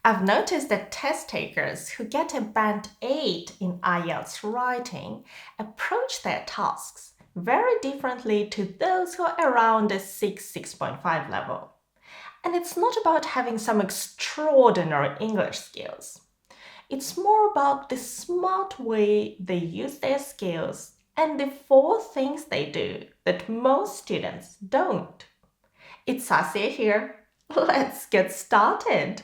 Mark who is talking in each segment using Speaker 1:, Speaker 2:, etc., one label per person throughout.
Speaker 1: I've noticed that test takers who get a band 8 in IELTS writing approach their tasks very differently to those who are around a 6.5 level. And it's not about having some extraordinary English skills. It's more about the smart way they use their skills and the four things they do that most students don't. It's Sassia here. Let's get started.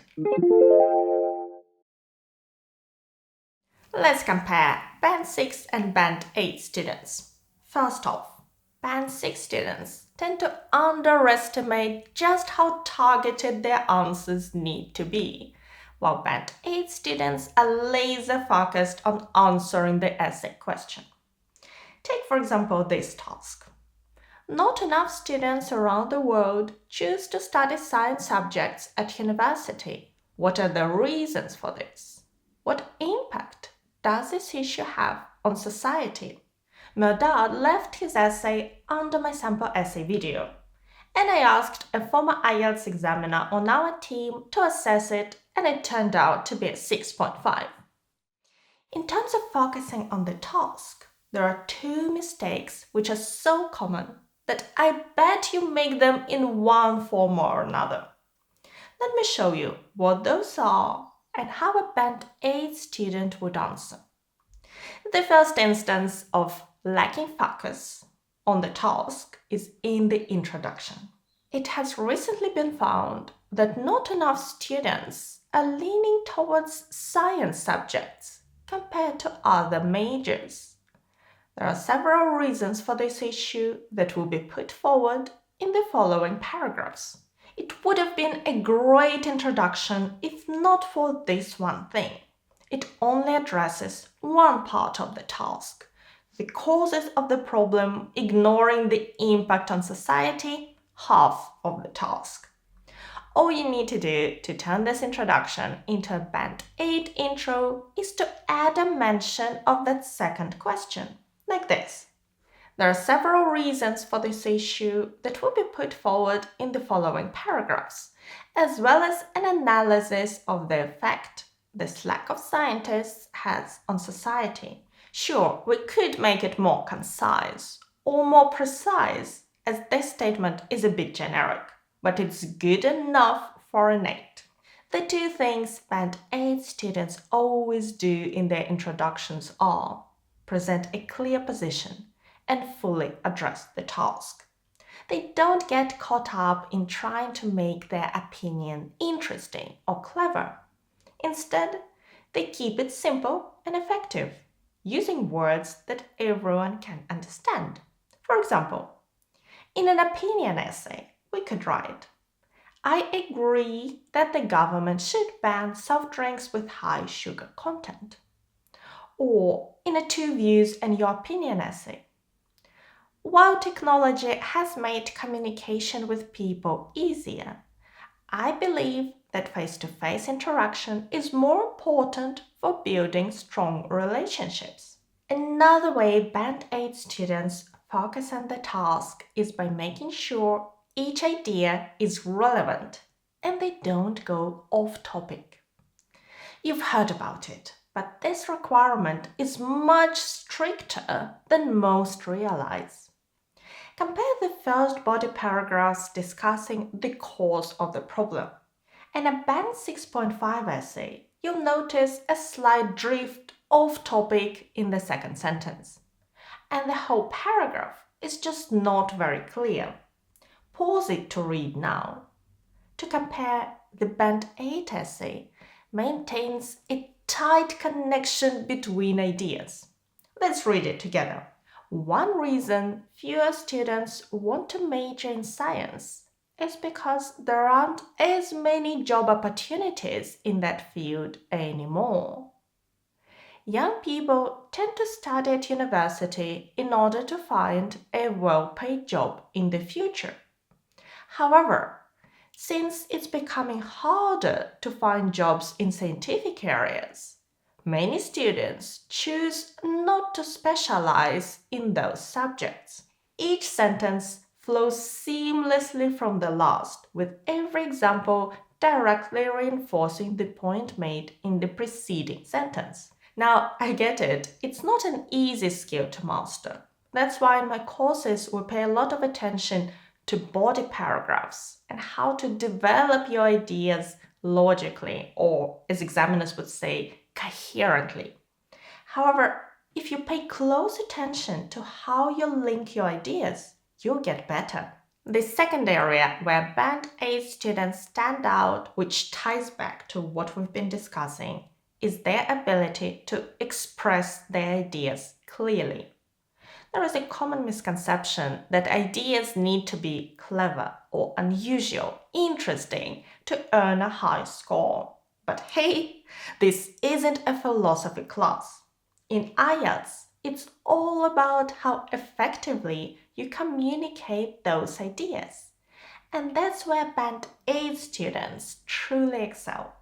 Speaker 1: Let's compare Band 6 and Band 8 students. First off, Band 6 students tend to underestimate just how targeted their answers need to be, while Band 8 students are laser focused on answering the essay question. Take, for example, this task. Not enough students around the world choose to study science subjects at university. What are the reasons for this? What impact does this issue have on society? Mehrdad left his essay under my sample essay video, and I asked a former IELTS examiner on our team to assess it, and it turned out to be a 6.5. In terms of focusing on the task, there are two mistakes which are so common that I bet you make them in one form or another. Let me show you what those are and how a Band 8 student would answer. The first instance of lacking focus on the task is in the introduction. It has recently been found that not enough students are leaning towards science subjects compared to other majors. There are several reasons for this issue that will be put forward in the following paragraphs. It would have been a great introduction if not for this one thing. It only addresses one part of the task, the causes of the problem, ignoring the impact on society, half of the task. All you need to do to turn this introduction into a Band 8 intro is to add a mention of that second question, like this. There are several reasons for this issue that will be put forward in the following paragraphs, as well as an analysis of the effect this lack of scientists has on society. Sure, we could make it more concise or more precise, as this statement is a bit generic, but it's good enough for an 8. The two things Band 8 students always do in their introductions are present a clear position and fully address the task. They don't get caught up in trying to make their opinion interesting or clever. Instead, they keep it simple and effective, using words that everyone can understand. For example, in an opinion essay, we could write, I agree that the government should ban soft drinks with high sugar content. Or in a two views and your opinion essay, while technology has made communication with people easier, I believe that face-to-face interaction is more important for building strong relationships. Another way Band 8 students focus on the task is by making sure each idea is relevant and they don't go off topic. You've heard about it, but this requirement is much stricter than most realize. Compare the first body paragraphs discussing the cause of the problem. In a Band 6.5 essay, you'll notice a slight drift off topic in the second sentence. And the whole paragraph is just not very clear. Pause it to read now. To compare, the Band 8 essay maintains a tight connection between ideas. Let's read it together. One reason fewer students want to major in science is because there aren't as many job opportunities in that field anymore. Young people tend to study at university in order to find a well-paid job in the future. However, since it's becoming harder to find jobs in scientific areas, many students choose not to specialize in those subjects. Each sentence flows seamlessly from the last, with every example directly reinforcing the point made in the preceding sentence. Now, I get it, it's not an easy skill to master. That's why in my courses we pay a lot of attention to body paragraphs and how to develop your ideas logically, or as examiners would say, coherently. However, if you pay close attention to how you link your ideas, you'll get better. The second area where Band 8 students stand out, which ties back to what we've been discussing, is their ability to express their ideas clearly. There is a common misconception that ideas need to be clever or unusual, interesting to earn a high score. But hey, this isn't a philosophy class. In IELTS, it's all about how effectively you communicate those ideas. And that's where Band 8 students truly excel.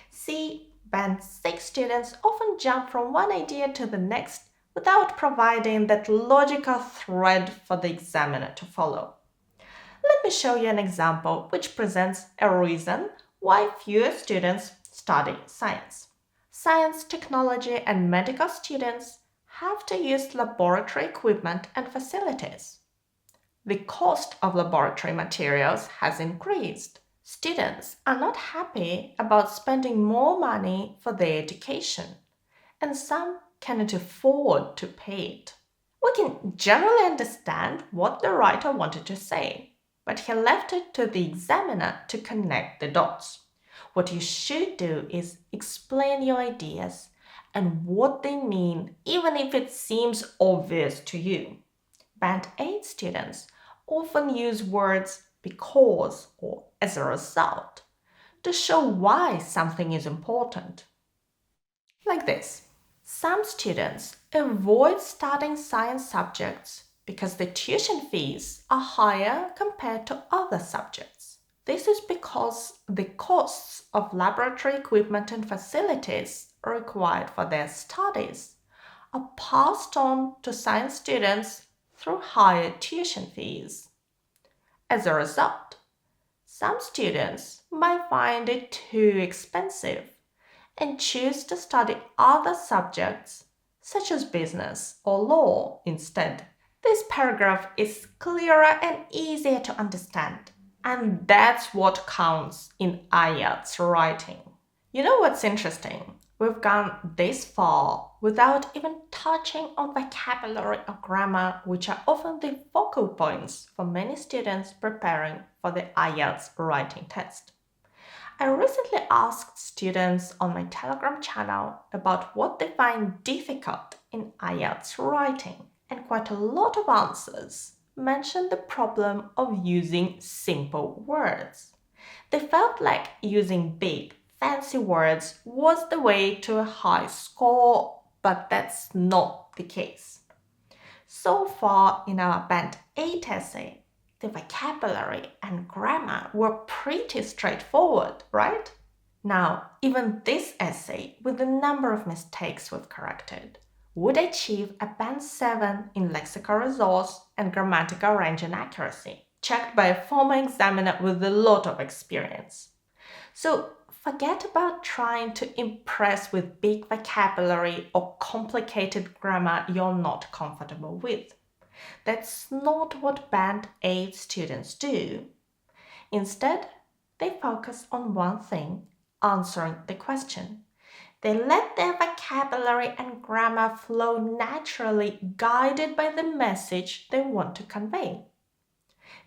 Speaker 1: See, Band 6 students often jump from one idea to the next without providing that logical thread for the examiner to follow. Let me show you an example which presents a reason why fewer students study science. Science, technology, and medical students have to use laboratory equipment and facilities. The cost of laboratory materials has increased. Students are not happy about spending more money for their education, and some cannot afford to pay it. We can generally understand what the writer wanted to say, but he left it to the examiner to connect the dots. What you should do is explain your ideas and what they mean, even if it seems obvious to you. Band 8 students often use words because or as a result to show why something is important. Like this. Some students avoid studying science subjects because the tuition fees are higher compared to other subjects. This is because the costs of laboratory equipment and facilities required for their studies are passed on to science students through higher tuition fees. As a result, some students might find it too expensive and choose to study other subjects such as business or law instead. This paragraph is clearer and easier to understand, and that's what counts in IELTS writing. You know what's interesting? We've gone this far without even touching on vocabulary or grammar, which are often the focal points for many students preparing for the IELTS writing test. I recently asked students on my Telegram channel about what they find difficult in IELTS writing, and quite a lot of answers mentioned the problem of using simple words. They felt like using big, fancy words was the way to a high score, but that's not the case. So far in our Band 8 essay, the vocabulary and grammar were pretty straightforward, right? Now, even this essay, with the number of mistakes we've corrected, would achieve a Band 7 in lexical resource and grammatical range and accuracy, checked by a former examiner with a lot of experience. So forget about trying to impress with big vocabulary or complicated grammar you're not comfortable with. That's not what Band 8 students do. Instead, they focus on one thing, answering the question. They let their vocabulary and grammar flow naturally, guided by the message they want to convey.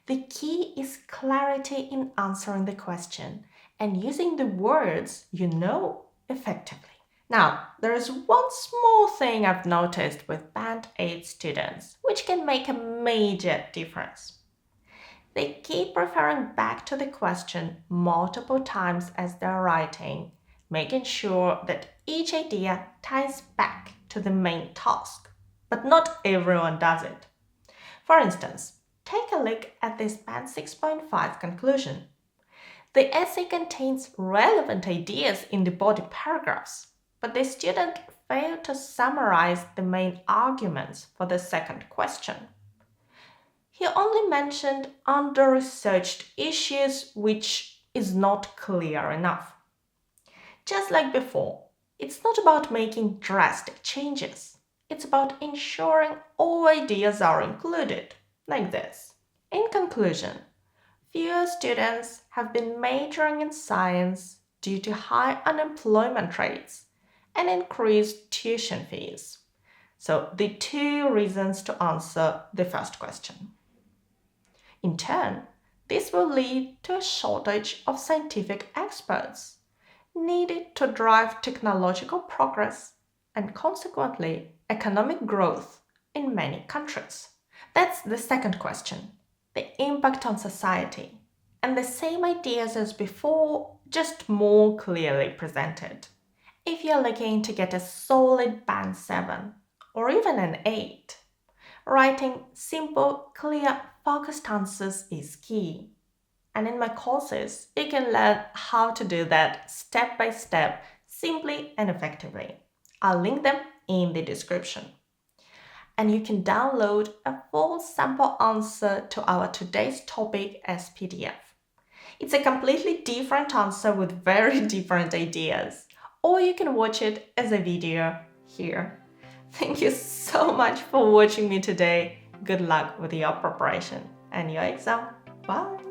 Speaker 1: The key is clarity in answering the question and using the words you know effectively. Now, there is one small thing I've noticed with Band 8 students, which can make a major difference. They keep referring back to the question multiple times as they're writing, making sure that each idea ties back to the main task. But not everyone does it. For instance, take a look at this Band 6.5 conclusion. The essay contains relevant ideas in the body paragraphs, but the student failed to summarize the main arguments for the second question. He only mentioned under-researched issues which is not clear enough. Just like before, it's not about making drastic changes. It's about ensuring all ideas are included, like this. In conclusion, fewer students have been majoring in science due to high unemployment rates and increased tuition fees. So, the two reasons to answer the first question. In turn, this will lead to a shortage of scientific experts needed to drive technological progress and consequently economic growth in many countries. That's the second question, the impact on society, and the same ideas as before, just more clearly presented. If you're looking to get a solid band 7 or even an 8, writing simple, clear, focused answers is key. And in my courses, you can learn how to do that step by step, simply and effectively. I'll link them in the description. And you can download a full sample answer to our today's topic as PDF. It's a completely different answer with very different ideas. Or you can watch it as a video here. Thank you so much for watching me today. Good luck with your preparation and your exam. Bye!